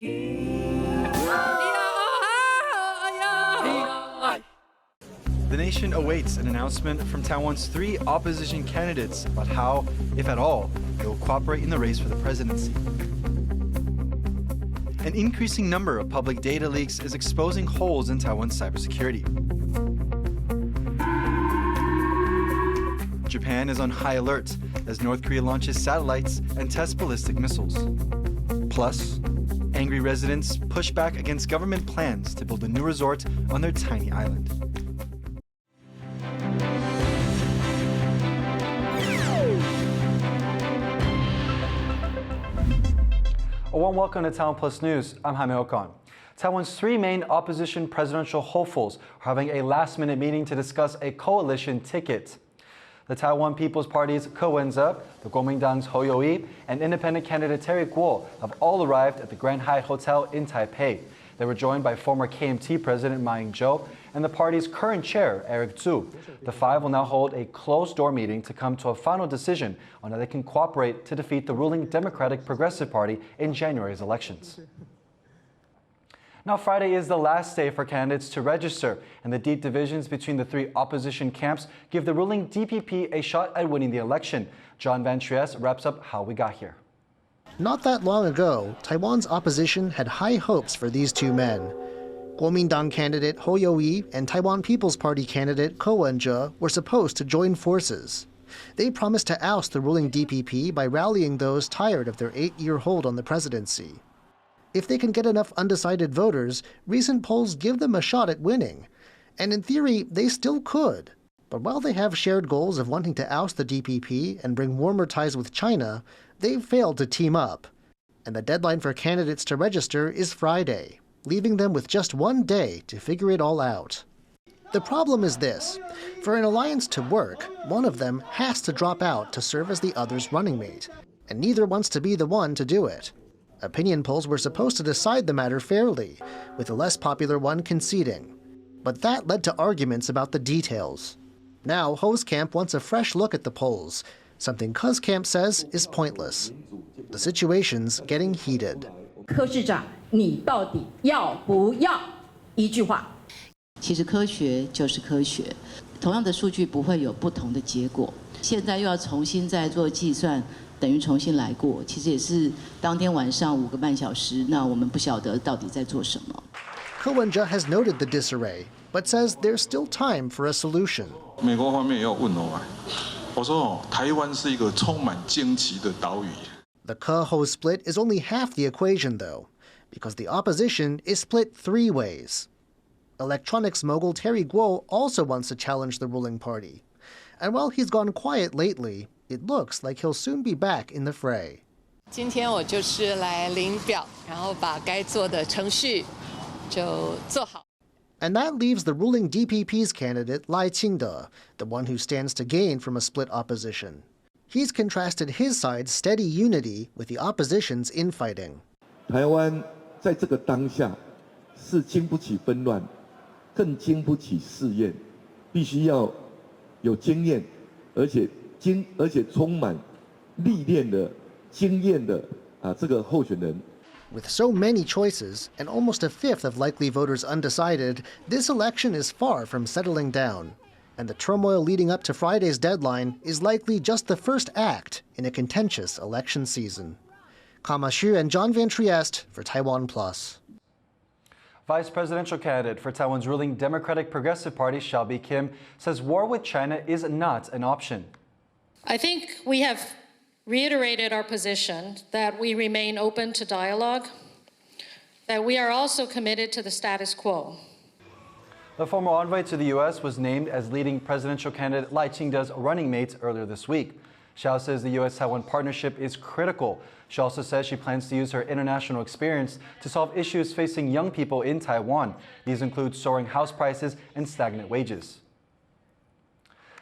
The nation awaits an announcement from Taiwan's 3 opposition candidates about how, if at all, they will cooperate in the race for the presidency. An increasing number of public data leaks is exposing holes in Taiwan's cybersecurity. Japan is on high alert as North Korea launches satellites and tests ballistic missiles. Plus, angry residents push back against government plans to build a new resort on their tiny island. A warm welcome to TaiwanPlus News. I'm Jaime Ocon. Taiwan's 3 main opposition presidential hopefuls are having a last-minute meeting to discuss a coalition ticket. The Taiwan People's Party's Ko Wen-je, the Kuomintang's Hou You-ih, and independent candidate Terry Kuo have all arrived at the Grand Hyatt Hotel in Taipei. They were joined by former KMT President Ma Ying-jeou and the party's current chair, Eric Zhu. The 5 will now hold a closed-door meeting to come to a final decision on how they can cooperate to defeat the ruling Democratic Progressive Party in January's elections. Now, Friday is the last day for candidates to register, and the deep divisions between the 3 opposition camps give the ruling DPP a shot at winning the election. John Van Trieste wraps up how we got here. Not that long ago, Taiwan's opposition had high hopes for these 2 men. Kuomintang candidate Hou You-ih and Taiwan People's Party candidate Ko Wen-je were supposed to join forces. They promised to oust the ruling DPP by rallying those tired of their 8-year hold on the presidency. If they can get enough undecided voters, recent polls give them a shot at winning. And in theory, they still could. But while they have shared goals of wanting to oust the DPP and bring warmer ties with China, they've failed to team up. And the deadline for candidates to register is Friday, leaving them with just 1 day to figure it all out. The problem is this. For an alliance to work, one of them has to drop out to serve as the other's running mate. And neither wants to be the one to do it. Opinion polls were supposed to decide the matter fairly, with the less popular one conceding. But that led to arguments about the details. Now, Ho's camp wants a fresh look at the polls, something Ko's camp says is pointless. The situation's getting heated. 柯市长，你到底要不要？一句话。其实科学就是科学，同样的数据不会有不同的结果。现在又要重新再做计算。 等于重新来过，其实也是当天晚上5个半小时。那我们不晓得到底在做什么。Ko Wen-je has noted the disarray, but says there's still time for a solution. 美国方面也要问我说台湾是一个充满惊奇的岛屿。The Ko-Ho split is only half the equation, though, because the opposition is split 3 ways. Electronics mogul Terry Kuo also wants to challenge the ruling party, and while he's gone quiet lately, it looks like he'll soon be back in the fray. 今天我就是来领表，然后把该做的程序就做好。 And that leaves the ruling DPP's candidate Liuqiu Island, the one who stands to gain from a split opposition. He's contrasted his side's steady unity with the opposition's infighting. 台湾在这个当下是经不起纷乱，更经不起试验，必须要有经验，而且充满历练的经验的这个候选人。 With so many choices, and almost a fifth of likely voters undecided, this election is far from settling down. And the turmoil leading up to Friday's deadline is likely just the first act in a contentious election season. Kama Xu and John Van Trieste for TaiwanPlus. Vice presidential candidate for Taiwan's ruling Democratic Progressive Party, Xiaobi Kim, says war with China is not an option. I think we have reiterated our position that we remain open to dialogue, that we are also committed to the status quo. The former envoy to the U.S. was named as leading presidential candidate Liuqiu Island's running mate earlier this week. Xiao says the U.S.-Taiwan partnership is critical. She also says she plans to use her international experience to solve issues facing young people in Taiwan. These include soaring house prices and stagnant wages.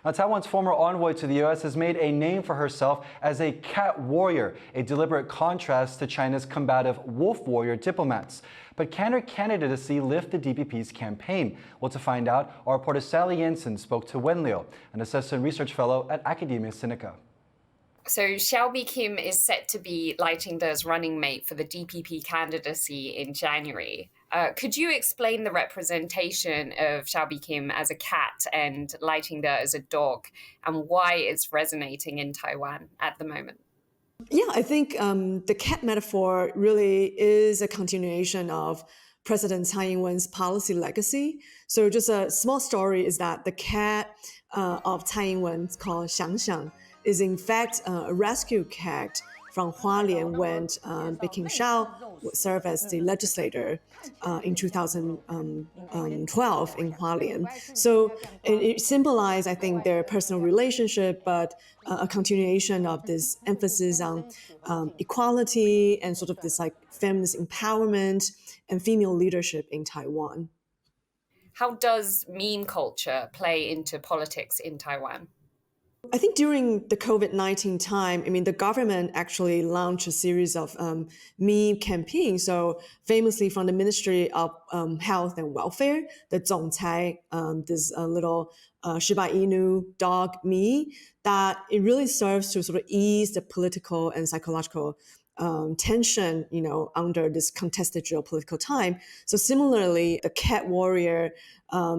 Now, Taiwan's former envoy to the U.S. has made a name for herself as a cat warrior, a deliberate contrast to China's combative wolf warrior diplomats. But can her candidacy lift the DPP's campaign? Well, to find out, our reporter Sally Jensen spoke to Wen Liu, an assistant research fellow at Academia Sinica. So Shelby Kim is set to be Liuqiu's running mate for the DPP candidacy in January. Could you explain the representation of Shelby Kim as a cat and Liuqiu as a dog, and why it's resonating in Taiwan at the moment? Yeah, I think the cat metaphor really is a continuation of President Tsai Ing-wen's policy legacy. So just a small story is that the cat of Tsai Ing-wen, called Xiang Xiang, is in fact a rescue cat from Hualien when King Shao would serve as the legislator in 2012 in Hualien. So it symbolized, I think, their personal relationship, but a continuation of this emphasis on equality and sort of this like feminist empowerment and female leadership in Taiwan. How does meme culture play into politics in Taiwan? I think during the COVID-19 time, the government actually launched a series of meme campaigns. So famously from the Ministry of Health and Welfare, the 总裁, this little Shiba Inu dog meme, that it really serves to sort of ease the political and psychological tension, under this contested geopolitical time. So similarly, the cat warrior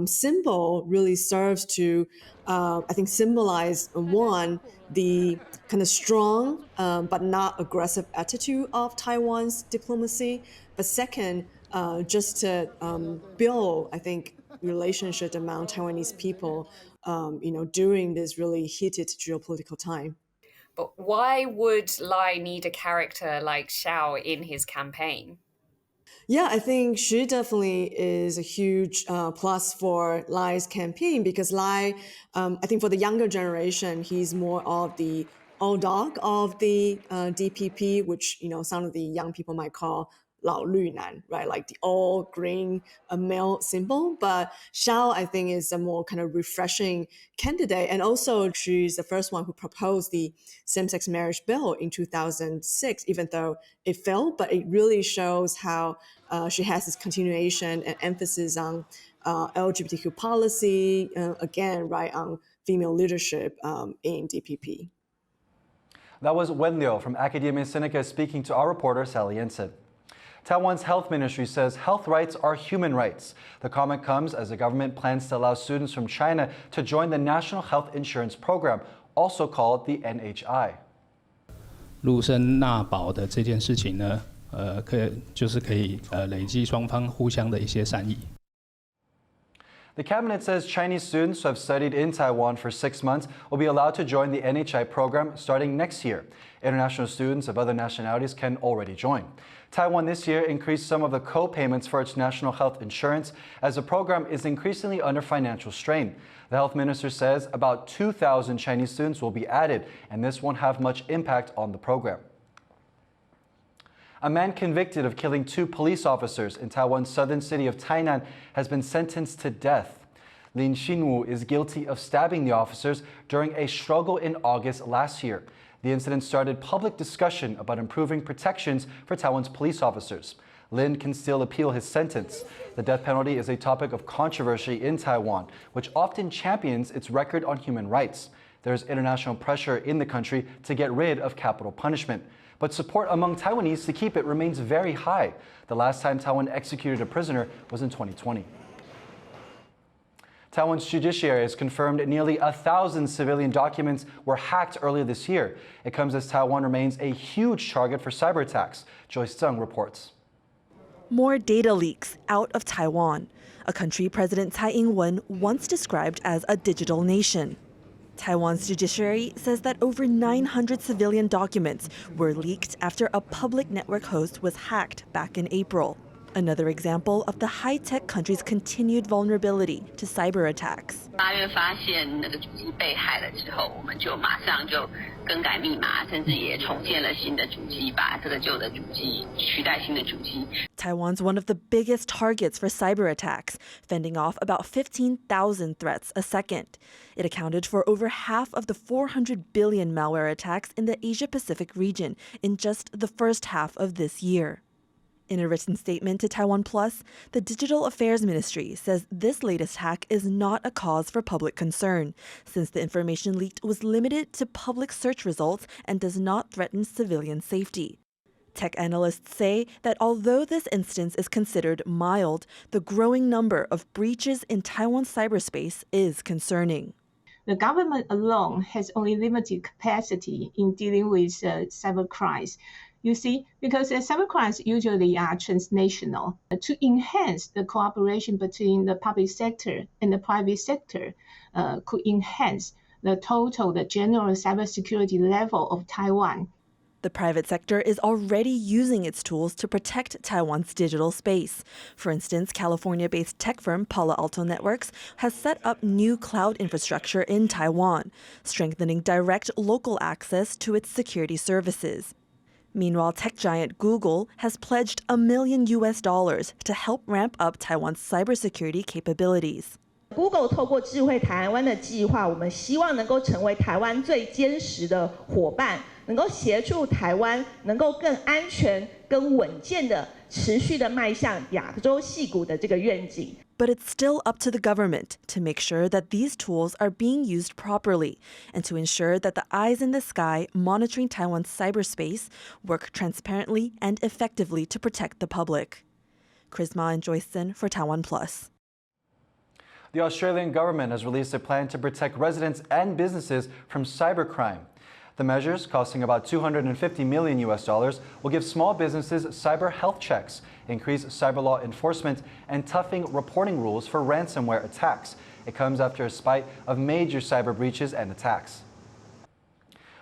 symbol really serves to, I think, symbolize one, the kind of strong but not aggressive attitude of Taiwan's diplomacy. But second, just to build, I think, relationship among Taiwanese people, during this really heated geopolitical time. But why would Lai need a character like Xiao in his campaign? Yeah, I think she definitely is a huge plus for Lai's campaign because Lai, I think for the younger generation, he's more of the old dog of the DPP, which, some of the young people might call 老绿男, right? Like the all green male symbol. But Xiao, I think, is a more kind of refreshing candidate. And also she's the first one who proposed the same-sex marriage bill in 2006, even though it failed. But it really shows how she has this continuation and emphasis on LGBTQ policy, again, right, on female leadership in DPP. That was Wen Liu from Academia Sinica speaking to our reporter Sally Jensen. Taiwan's health ministry says health rights are human rights. The comment comes as the government plans to allow students from China to join the National Health Insurance Program, also called the NHI. 陆生纳保的这件事情呢，可以累积双方互相的一些善意。 The cabinet says Chinese students who have studied in Taiwan for 6 months will be allowed to join the NHI program starting next year. International students of other nationalities can already join. Taiwan this year increased some of the co-payments for its national health insurance as the program is increasingly under financial strain. The health minister says about 2,000 Chinese students will be added, and this won't have much impact on the program. A man convicted of killing 2 police officers in Taiwan's southern city of Tainan has been sentenced to death. Lin Xinwu is guilty of stabbing the officers during a struggle in August last year. The incident started public discussion about improving protections for Taiwan's police officers. Lin can still appeal his sentence. The death penalty is a topic of controversy in Taiwan, which often champions its record on human rights. There's international pressure in the country to get rid of capital punishment. But support among Taiwanese to keep it remains very high. The last time Taiwan executed a prisoner was in 2020. Taiwan's judiciary has confirmed nearly 1,000 civilian documents were hacked earlier this year. It comes as Taiwan remains a huge target for cyber attacks. Joyce Tseng reports. More data leaks out of Taiwan, a country President Tsai Ing-wen once described as a digital nation. Taiwan's judiciary says that over 900 civilian documents were leaked after a public network host was hacked back in April. Another example of the high-tech country's continued vulnerability to cyber attacks. 8月发现那个主机被害了之后，我们就马上就更改密码，甚至也重建了新的主机，把这个旧的主机取代新的主机。 Taiwan's one of the biggest targets for cyber attacks, fending off about 15,000 threats a second. It accounted for over half of the 400 billion malware attacks in the Asia-Pacific region in just the first half of this year. In a written statement to TaiwanPlus, the Digital Affairs Ministry says this latest hack is not a cause for public concern, since the information leaked was limited to public search results and does not threaten civilian safety. Tech analysts say that although this instance is considered mild, the growing number of breaches in Taiwan's cyberspace is concerning. The government alone has only limited capacity in dealing with cyber crimes. You see, because cyber crimes usually are transnational. To enhance the cooperation between the public sector and the private sector could enhance the general cybersecurity level of Taiwan. The private sector is already using its tools to protect Taiwan's digital space. For instance, California-based tech firm Palo Alto Networks has set up new cloud infrastructure in Taiwan, strengthening direct local access to its security services. Meanwhile, tech giant Google has pledged $1 million to help ramp up Taiwan's cybersecurity capabilities. Google 透过智慧台湾的计划，我们希望能够成为台湾最坚实的伙伴，能够协助台湾能够更安全、更稳健的持续的迈向亚洲矽谷的这个愿景。But it's still up to the government to make sure that these tools are being used properly and to ensure that the eyes in the sky monitoring Taiwan's cyberspace work transparently and effectively to protect the public. Chrisma and Joyson for TaiwanPlus. The Australian government has released a plan to protect residents and businesses from cybercrime. The measures, costing about $250 million, will give small businesses cyber health checks, increase cyber law enforcement, and toughen reporting rules for ransomware attacks. It comes after a spate of major cyber breaches and attacks.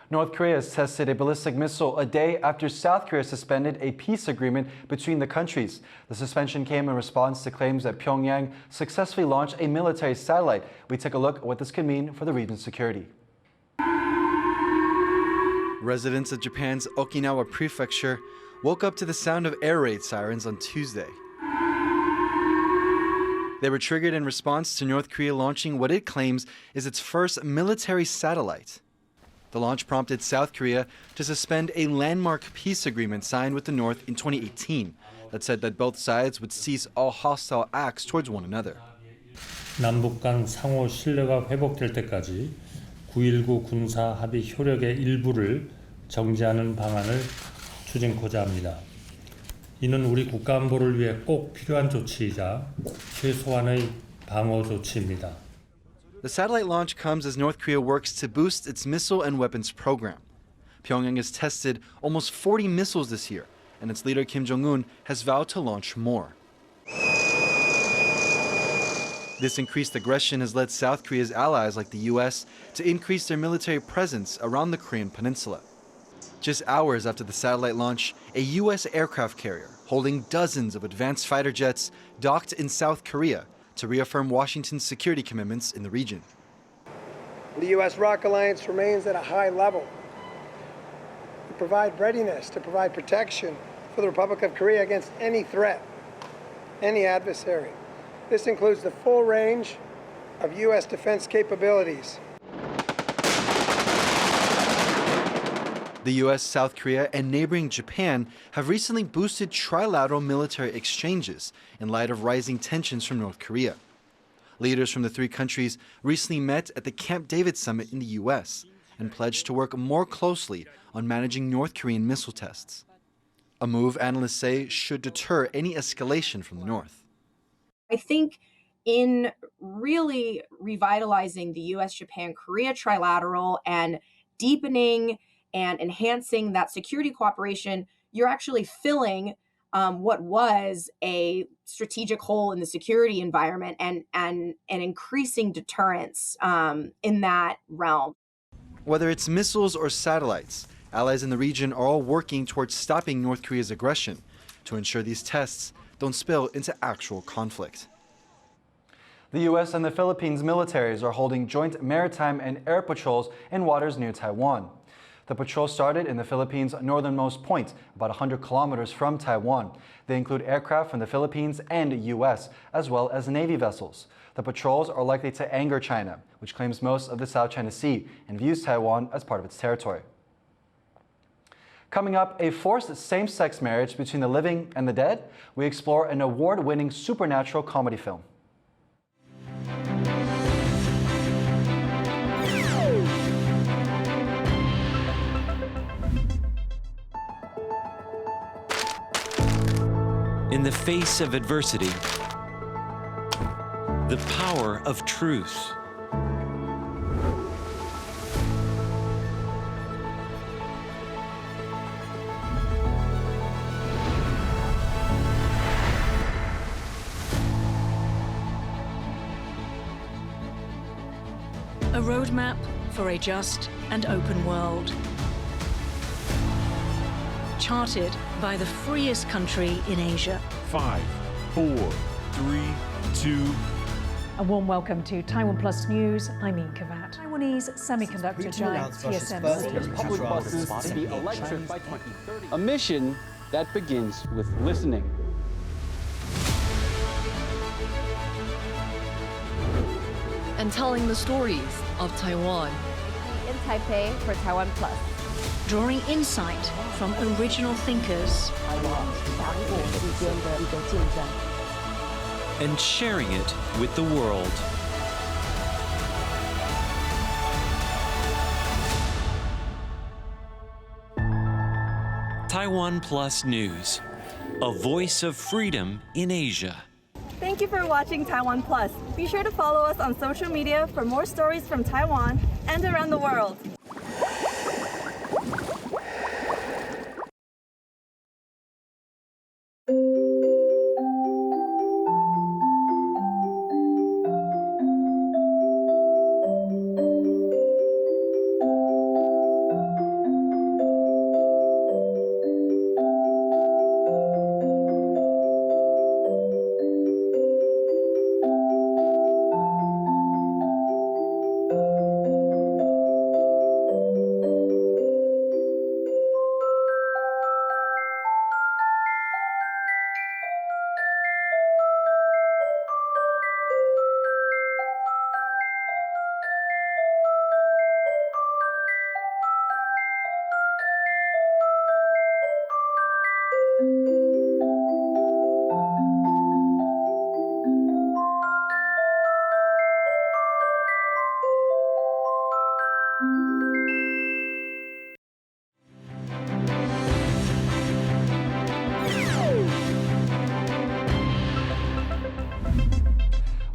North Korea has tested a ballistic missile a day after South Korea suspended a peace agreement between the countries. The suspension came in response to claims that Pyongyang successfully launched a military satellite. We take a look at what this could mean for the region's security. Residents of Japan's Okinawa prefecture woke up to the sound of air raid sirens on Tuesday. They were triggered in response to North Korea launching what it claims is its first military satellite. The launch prompted South Korea to suspend a landmark peace agreement signed with the North in 2018 that said that both sides would cease all hostile acts towards one another. 남북 간 상호 신뢰가 회복될 때까지 9.19 군사 합의 효력의 일부를 정지하는 방안을 추진코자 합니다. 이는 우리 국가 안보를 위해 꼭 필요한 조치이자 최소한의 방어 조치입니다. The satellite launch comes as North Korea works to boost its missile and weapons program. Pyongyang has tested almost 40 missiles this year, and its leader Kim Jong-un has vowed to launch more. This increased aggression has led South Korea's allies like the US to increase their military presence around the Korean peninsula. Just hours after the satellite launch, a US aircraft carrier holding dozens of advanced fighter jets docked in South Korea to reaffirm Washington's security commitments in the region. The US-ROC alliance remains at a high level. We provide readiness to provide protection for the Republic of Korea against any threat, any adversary. This includes the full range of US defense capabilities. The US, South Korea, and neighboring Japan have recently boosted trilateral military exchanges in light of rising tensions from North Korea. Leaders from the three countries recently met at the Camp David summit in the US and pledged to work more closely on managing North Korean missile tests. A move analysts say should deter any escalation from the North. I think in really revitalizing the US-Japan-Korea trilateral and deepening and enhancing that security cooperation, you're actually filling what was a strategic hole in the security environment and increasing deterrence in that realm. Whether it's missiles or satellites, allies in the region are all working towards stopping North Korea's aggression to ensure these tests don't spill into actual conflict. The U.S. and the Philippines militaries are holding joint maritime and air patrols in waters near Taiwan. The patrol started in the Philippines' northernmost point, about 100 kilometers from Taiwan. They include aircraft from the Philippines and U.S., as well as Navy vessels. The patrols are likely to anger China, which claims most of the South China Sea and views Taiwan as part of its territory. Coming up, a forced same-sex marriage between the living and the dead. We explore an award-winning supernatural comedy film. In the face of adversity, the power of truth. A roadmap for a just and open world. Charted by the freest country in Asia. 5, 4, 3, 2. A warm welcome to TaiwanPlus News. I'm Ian Kavat. Taiwanese semiconductor giant TSMC. Public buses to be electric by 2030. A mission that begins with listening. And telling the stories of Taiwan. In Taipei for TaiwanPlus. Drawing insight from original thinkers. And sharing it with the world. TaiwanPlus News, a voice of freedom in Asia. Thank you for watching TaiwanPlus. Be sure to follow us on social media for more stories from Taiwan and around the world.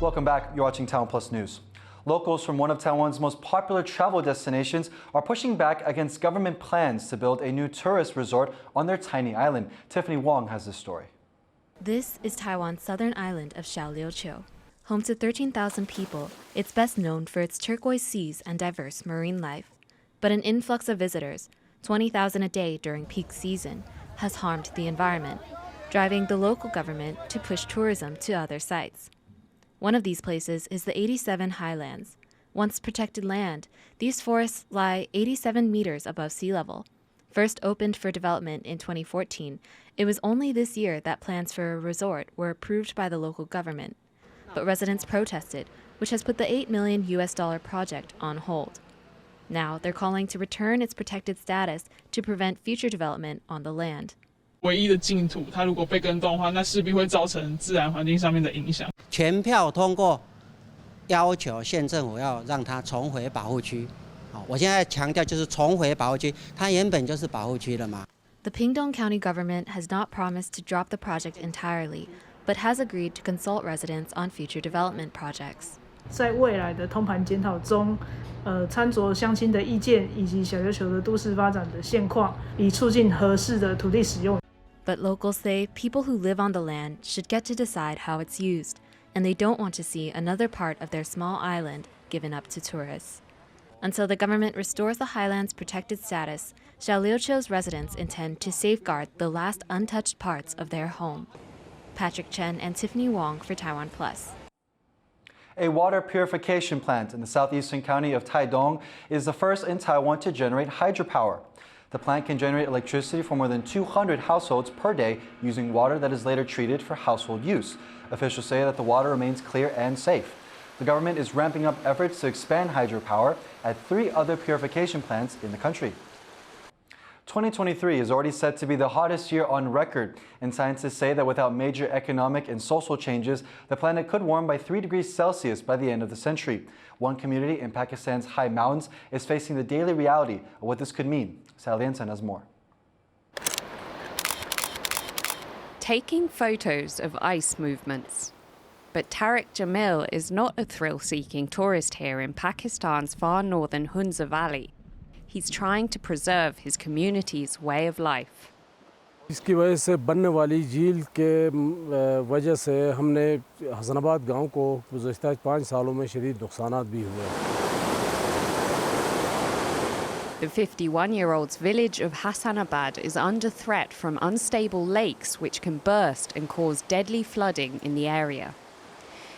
Welcome back. You're watching TaiwanPlus News. Locals from one of Taiwan's most popular travel destinations are pushing back against government plans to build a new tourist resort on their tiny island. Tiffany Wong has this story. This is Taiwan's southern island of Liuqiu. Home to 13,000 people, it's best known for its turquoise seas and diverse marine life. But an influx of visitors, 20,000 a day during peak season, has harmed the environment, driving the local government to push tourism to other sites. One of these places is the 87 Highlands. Once protected land, these forests lie 87 meters above sea level. First opened for development in 2014, it was only this year that plans for a resort were approved by the local government. But residents protested, which has put the $8 million project on hold. Now they're calling to return its protected status to prevent future development on the land. 唯一的净土，它如果被更动的话，那势必会造成自然环境上面的影响。全票通过，要求县政府要让它重回保护区。好，我现在强调就是重回保护区，它原本就是保护区了嘛。The Pingdong County government has not promised to drop the project entirely, but has agreed to consult residents on future development projects. 在未来的通盘检讨中，参酌乡亲的意见以及小琉球的都市发展的现况，以促进合适的土地使用。But locals say people who live on the land should get to decide how it's used, and they don't want to see another part of their small island given up to tourists. Until the government restores the highlands' protected status, Liuqiu's residents intend to safeguard the last untouched parts of their home. Patrick Chen and Tiffany Wong for TaiwanPlus. A water purification plant in the southeastern county of Taidong is the first in Taiwan to generate hydropower. The plant can generate electricity for more than 200 households per day using water that is later treated for household use. Officials say that the water remains clear and safe. The government is ramping up efforts to expand hydropower at 3 other purification plants in the country. 2023 is already set to be the hottest year on record, and scientists say that without major economic and social changes, the planet could warm by 3 degrees Celsius by the end of the century. One community in Pakistan's high mountains is facing the daily reality of what this could mean. Saliensen has more. Taking photos of ice movements. But Tariq Jamil is not a thrill-seeking tourist here in Pakistan's far northern Hunza Valley. He's trying to preserve his community's way of life. इसकी वजह से बनने वाली झील के वजह से हमने हसनाबाद गांव को गुज़श्ता 5 सालों में शदीद नुकसानात भी हुए। The 51-year-old's village of Hassanabad is under threat from unstable lakes which can burst and cause deadly flooding in the area.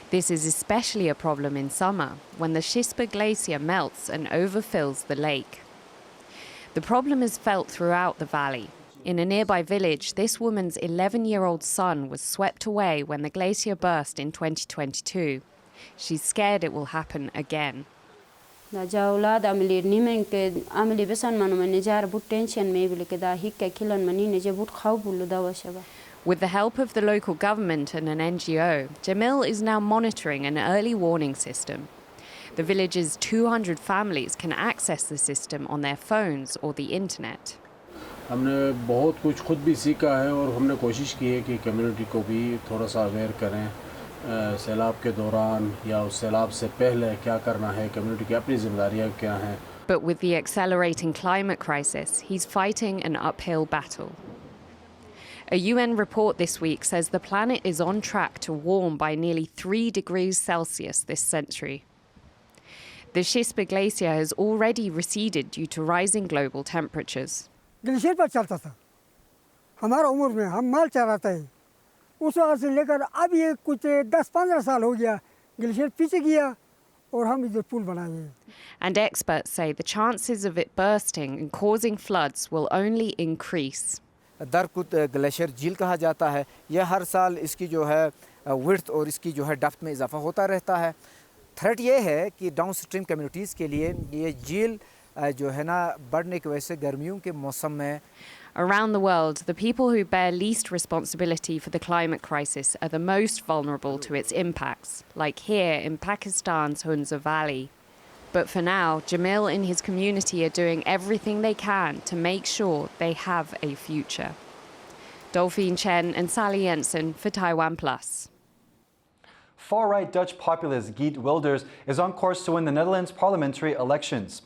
This is especially a problem in summer when the Shispa glacier melts and overfills the lake. The problem is felt throughout the valley. In a nearby village, this woman's 11-year-old son was swept away when the glacier burst in 2022. She's scared it will happen again. With the help of the local government and an NGO, Jamil is now monitoring an early warning system. The village's 200 families can access the system on their phones or the internet. हमने बहुत कुछ खुद भी सीखा है और हमने कोशिश की है कि कम्युनिटी को भी थोड़ा सा अवेयर करें सैलाब के दौरान या उस सैलाब से पहले क्या करना है कम्युनिटी की अपनी जिम्मेदारियां क्या हैं. But with the accelerating climate crisis, he's fighting an uphill battle. A UN report this week says the planet is on track to warm by nearly 3 degrees Celsius this century. The Shispa glacier has already receded due to rising global temperatures. Glacier पर चलता था हमारा उम्र में हम माल चराते हैं उस वक्त से लेकर अब ये कुछ 10-15 साल हो गया ग्लेशियर पीछे गया और हम इधर पुल बनाए. And experts say the chances of it bursting and causing floods will only increase. दरकुत ग्लेशियर झील कहा जाता है. यह हर साल इसकी जो है विड्थ और इसकी जो है डेप्थ में इजाफा होता रहता है. थ्रेट ये है कि डाउनस्ट्रीम कम्युनिटीज़ के लिए ये झील जो है ना बढ़ने की वजह से गर्मियों के मौसम में. Around the world, the people who bear least responsibility for the climate crisis are the most vulnerable to its impacts, like here in Pakistan's Hunza Valley. But for now, Jamil and his community are doing everything they can to make sure they have a future. Dolphine Chen and Sally Jensen for TaiwanPlus. Far-right Dutch populist Geert Wilders is on course to win the Netherlands parliamentary elections.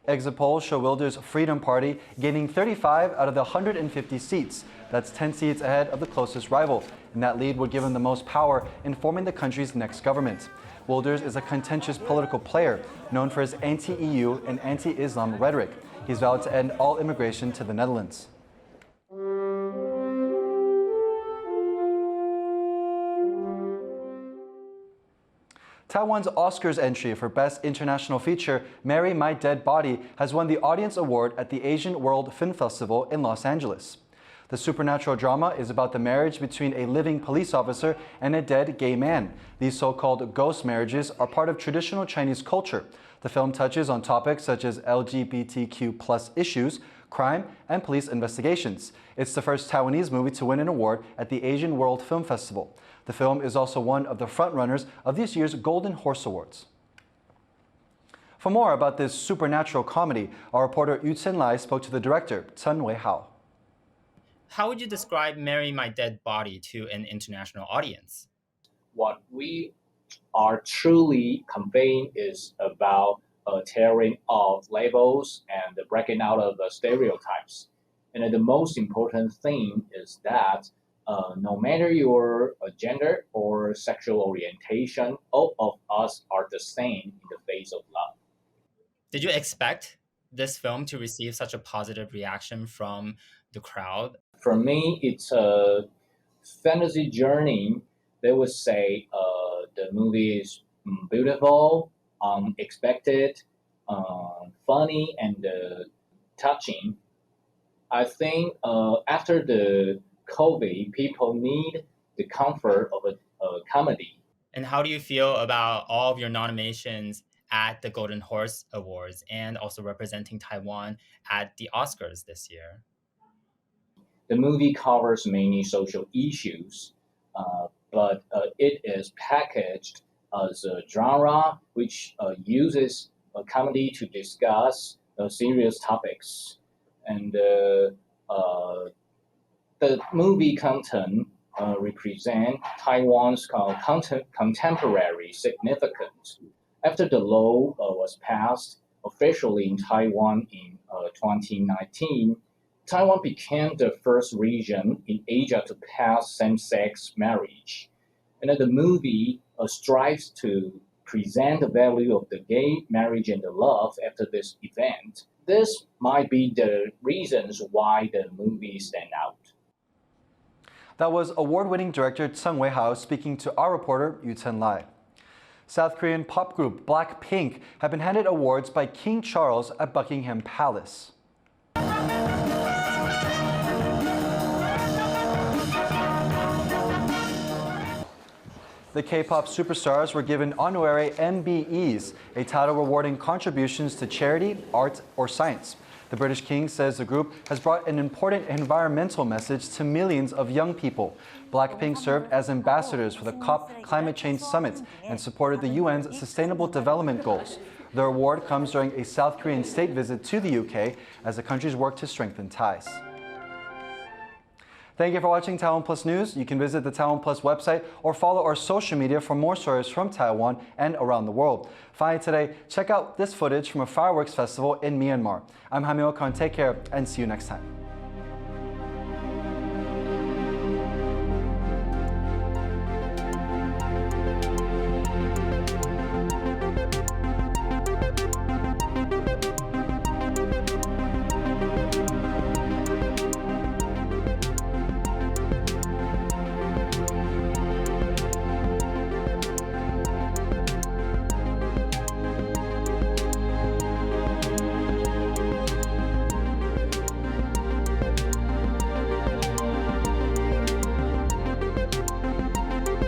Exit polls show Wilders' Freedom Party gaining 35 out of the 150 seats. That's 10 seats ahead of the closest rival, and that lead would give him the most power in forming the country's next government. Wilders is a contentious political player, known for his anti-EU and anti-Islam rhetoric. He's vowed to end all immigration to the Netherlands. Taiwan's Oscars entry for Best International Feature, Marry My Dead Body, has won the Audience Award at the Asian World Film Festival in Los Angeles. The supernatural drama is about the marriage between a living police officer and a dead gay man. These so-called ghost marriages are part of traditional Chinese culture. The film touches on topics such as LGBTQ+ issues, crime, and police investigations. It's the first Taiwanese movie to win an award at the Asian World Film Festival. The film is also one of the frontrunners of this year's Golden Horse Awards. For more about this supernatural comedy, our reporter Yu Chen Lai spoke to the director, Chen Wei-hao. How would you describe Marry My Dead Body to an international audience? What we are truly conveying is about tearing off labels and breaking out of the stereotypes. And the most important thing is that no matter your gender or sexual orientation, all of us are the same in the face of love. Did you expect this film to receive such a positive reaction from the crowd? For me, it's a fantasy journey. They would say the movie is beautiful, unexpected, funny, and touching. I think after the COVID, people need the comfort of a comedy. And how do you feel about all of your nominations at the Golden Horse Awards and also representing Taiwan at the Oscars this year. The movie covers many social issues, but it is packaged as a genre which uses comedy to discuss serious topics. And the movie content represent Taiwan's contemporary significance. After the law was passed officially in Taiwan in 2019, Taiwan became the first region in Asia to pass same-sex marriage. And the movie strives to present the value of the gay marriage and the love after this event. This might be the reasons why the movie stands out. That was award-winning director Tsung Wei-hao speaking to our reporter Yu-Chen Lai. South Korean pop group Blackpink have been handed awards by King Charles at Buckingham Palace. The K-pop superstars were given honorary MBEs, a title rewarding contributions to charity, art, or science. The British King says the group has brought an important environmental message to millions of young people. Blackpink served as ambassadors for the COP climate change summit and supported the UN's Sustainable Development Goals. The award comes during a South Korean state visit to the UK as the countries work to strengthen ties. Thank you for watching TaiwanPlus News. You can visit the TaiwanPlus website or follow our social media for more stories from Taiwan and around the world. Finally today, check out this footage from a fireworks festival in Myanmar. I'm Hamil Khan. Take care and see you next time.